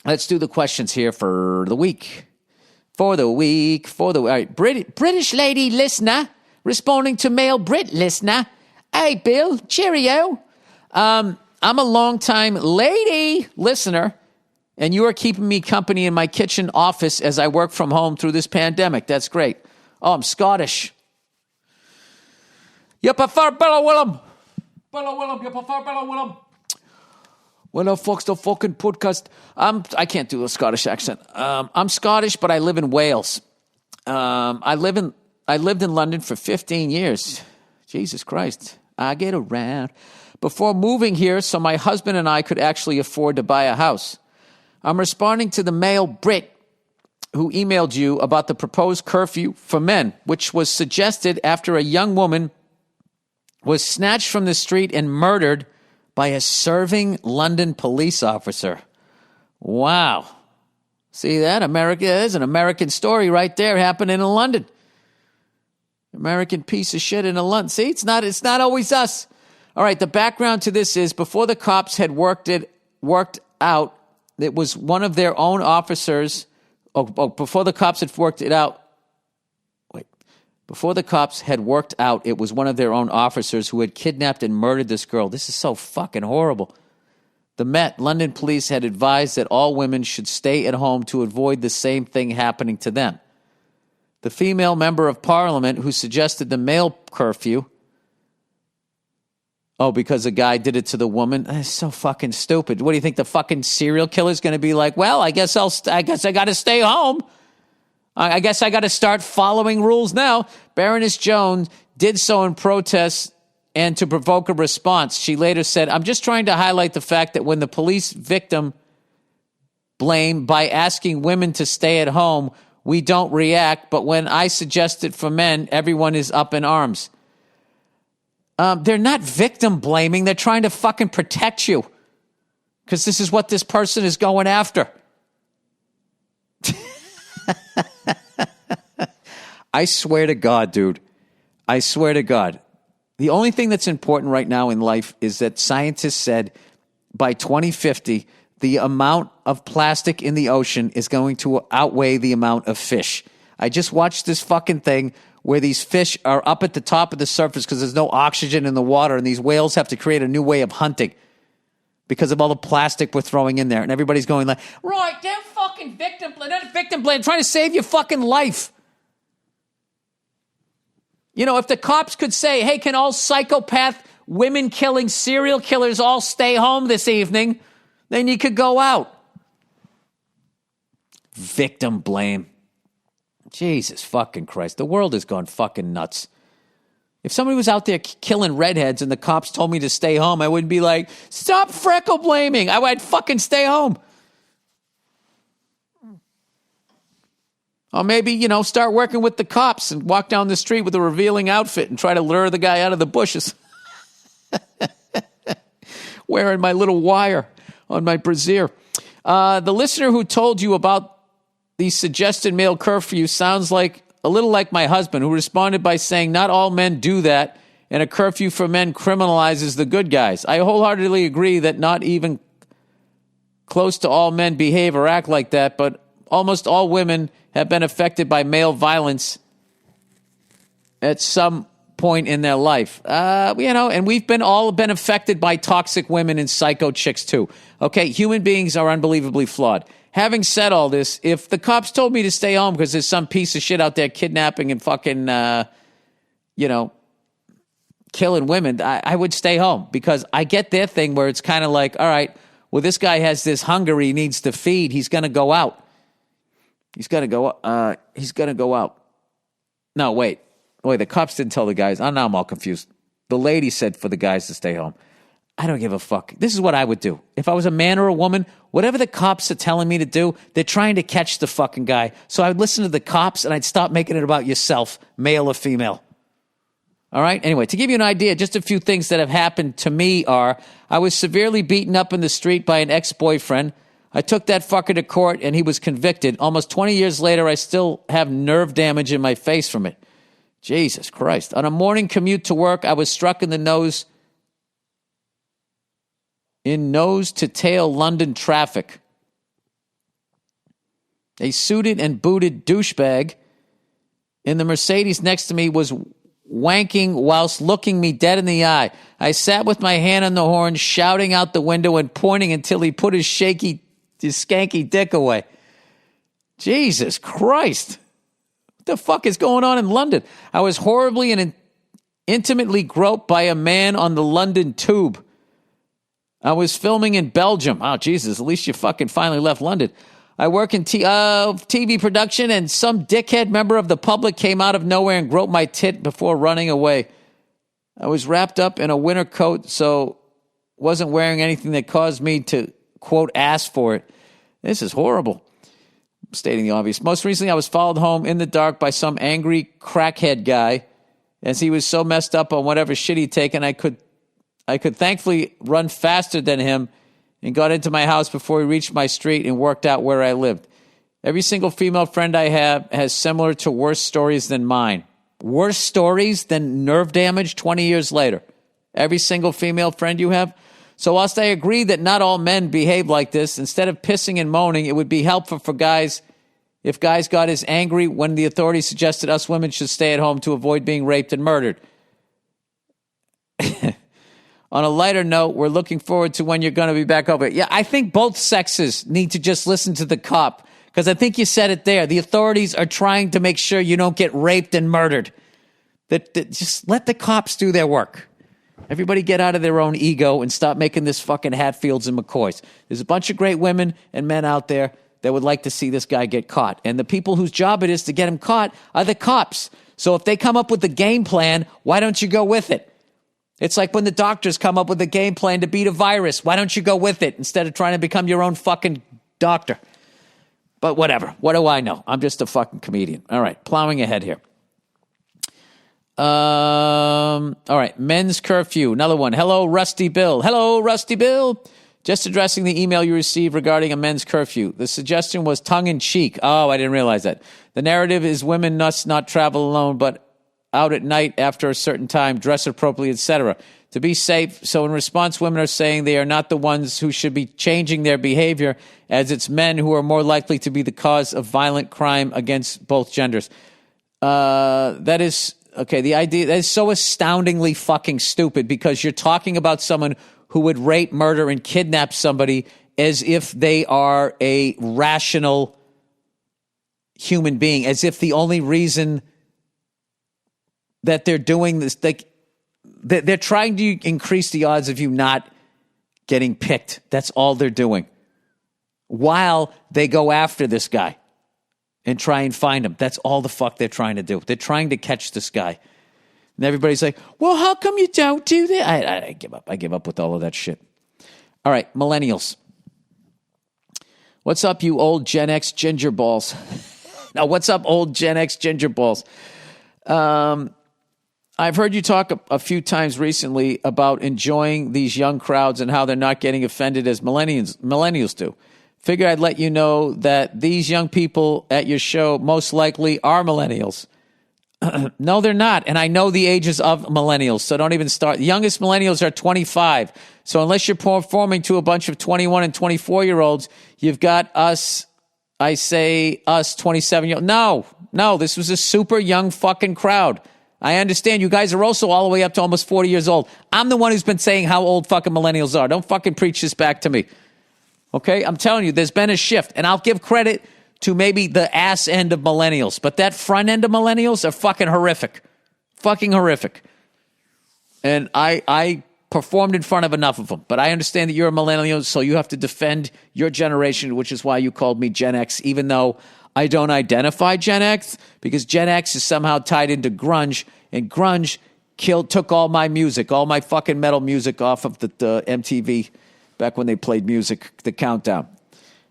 Let's do the questions here for the week. All right, British lady listener responding to male Brit listener. Hey, Bill, cheerio. I'm a long-time lady listener, and you are keeping me company in my kitchen office as I work from home through this pandemic. That's great. Oh, I'm Scottish. You prefer Bella Willem? You prefer Bella Willem? Well, no, fuck's the fucking podcast. I can't do a Scottish accent. I'm Scottish, but I live in Wales. I lived in London for 15 years. Jesus Christ. I get around. Before moving here, so my husband and I could actually afford to buy a house. I'm responding to the male Brit who emailed you about the proposed curfew for men, which was suggested after a young woman was snatched from the street and murdered by a serving London police officer. Wow. See that? America is an American story right there happening in London. American piece of shit in London. See, it's not always us. All right, the background to this is before the cops had worked out, it was one of their own officers. Before the cops had worked it out. Before the cops had worked out, it was one of their own officers who had kidnapped and murdered this girl. This is so fucking horrible. The Met, London police, had advised that all women should stay at home to avoid the same thing happening to them. The female member of parliament who suggested the male curfew, because a guy did it to the woman. That's so fucking stupid. What do you think, the fucking serial killer's going to be like, well, I guess I got to stay home. I guess I got to start following rules now. Baroness Jones did so in protest and to provoke a response. She later said, I'm just trying to highlight the fact that when the police victim blame by asking women to stay at home, we don't react. But when I suggest it for men, everyone is up in arms. They're not victim blaming. They're trying to fucking protect you because this is what this person is going after. I swear to God, dude. I swear to God. The only thing that's important right now in life is that scientists said by 2050, the amount of plastic in the ocean is going to outweigh the amount of fish. I just watched this fucking thing where these fish are up at the top of the surface because there's no oxygen in the water, and these whales have to create a new way of hunting because of all the plastic we're throwing in there. And everybody's going like, right, they're fucking victim blame. They're victim blame. Trying to save your fucking life. You know, if the cops could say, hey, can all psychopath, women-killing serial killers all stay home this evening, then you could go out. Victim blame. Jesus fucking Christ. The world has gone fucking nuts. If somebody was out there killing redheads and the cops told me to stay home, I wouldn't be like, stop freckle blaming. I'd fucking stay home. Or maybe, start working with the cops and walk down the street with a revealing outfit and try to lure the guy out of the bushes. Wearing my little wire on my brassiere. The listener who told you about the suggested male curfew sounds like a little like my husband, who responded by saying, not all men do that, and a curfew for men criminalizes the good guys. I wholeheartedly agree that not even close to all men behave or act like that, but almost all women have been affected by male violence at some point in their life. And we've all been affected by toxic women and psycho chicks too. Okay, human beings are unbelievably flawed. Having said all this, if the cops told me to stay home because there's some piece of shit out there kidnapping and fucking, killing women, I would stay home because I get their thing where it's kind of like, all right, well, this guy has this hunger he needs to feed. He's going to go out. He's going to go out. No, wait, the cops didn't tell the guys. Oh, now I'm all confused. The lady said for the guys to stay home. I don't give a fuck. This is what I would do. If I was a man or a woman, whatever the cops are telling me to do, they're trying to catch the fucking guy. So I would listen to the cops and I'd stop making it about yourself, male or female. All right? Anyway, to give you an idea, just a few things that have happened to me are, I was severely beaten up in the street by an ex-boyfriend. I took that fucker to court and he was convicted. Almost 20 years later, I still have nerve damage in my face from it. Jesus Christ. On a morning commute to work, I was struck in the nose to tail London traffic. A suited and booted douchebag in the Mercedes next to me was wanking whilst looking me dead in the eye. I sat with my hand on the horn, shouting out the window and pointing until he put his skanky dick away. Jesus Christ. What the fuck is going on in London? I was horribly and intimately groped by a man on the London tube. I was filming in Belgium. Oh, Jesus, at least you fucking finally left London. I work in TV production, and some dickhead member of the public came out of nowhere and groped my tit before running away. I was wrapped up in a winter coat, so wasn't wearing anything that caused me to, quote, ask for it. This is horrible. Stating the obvious. Most recently, I was followed home in the dark by some angry crackhead guy, as he was so messed up on whatever shit he'd taken, I could thankfully run faster than him and got into my house before he reached my street and worked out where I lived. Every single female friend I have has similar to worse stories than mine. Worse stories than nerve damage 20 years later. Every single female friend you have. So whilst I agree that not all men behave like this, instead of pissing and moaning, it would be helpful for guys if guys got as angry when the authorities suggested us women should stay at home to avoid being raped and murdered. On a lighter note, we're looking forward to when you're going to be back over. Yeah, I think both sexes need to just listen to the cop, because I think you said it there. The authorities are trying to make sure you don't get raped and murdered. That just let the cops do their work. Everybody get out of their own ego and stop making this fucking Hatfields and McCoys. There's a bunch of great women and men out there that would like to see this guy get caught. And the people whose job it is to get him caught are the cops. So if they come up with a game plan, why don't you go with it? It's like when the doctors come up with a game plan to beat a virus. Why don't you go with it instead of trying to become your own fucking doctor? But whatever. What do I know? I'm just a fucking comedian. All right. Plowing ahead here. All right. Men's curfew. Another one. Hello, Rusty Bill. Hello, Rusty Bill. Just addressing the email you received regarding a men's curfew. The suggestion was tongue-in-cheek. Oh, I didn't realize that. The narrative is women must not travel alone, but out at night after a certain time, dress appropriately, etc. To be safe. So in response, women are saying they are not the ones who should be changing their behavior, as it's men who are more likely to be the cause of violent crime against both genders. That is, okay, the idea, that is so astoundingly fucking stupid, because you're talking about someone who would rape, murder, and kidnap somebody as if they are a rational human being, as if the only reason that they're doing this, like, they're trying to increase the odds of you not getting picked. That's all they're doing. While they go after this guy and try and find him. That's all the fuck they're trying to do. They're trying to catch this guy. And everybody's like, well, how come you don't do that? I give up. I give up with all of that shit. All right, millennials. What's up, you old Gen X ginger balls? Now, what's up, old Gen X ginger balls? I've heard you talk a few times recently about enjoying these young crowds and how they're not getting offended as millennials do. Figure I'd let you know that these young people at your show most likely are millennials. No, they're not. And I know the ages of millennials, so don't even start. The youngest millennials are 25. So unless you're performing to a bunch of 21 and 24-year-olds, you've got us, I say us 27-year-olds. No, this was a super young fucking crowd. I understand you guys are also all the way up to almost 40 years old. I'm the one who's been saying how old fucking millennials are. Don't fucking preach this back to me. Okay? I'm telling you, there's been a shift. And I'll give credit to maybe the ass end of millennials. But that front end of millennials are fucking horrific. Fucking horrific. And I performed in front of enough of them. But I understand that you're a millennial, so you have to defend your generation, which is why you called me Gen X, even though I don't identify Gen X, because Gen X is somehow tied into grunge, and grunge took all my music, all my fucking metal music off of the MTV back when they played music, the countdown.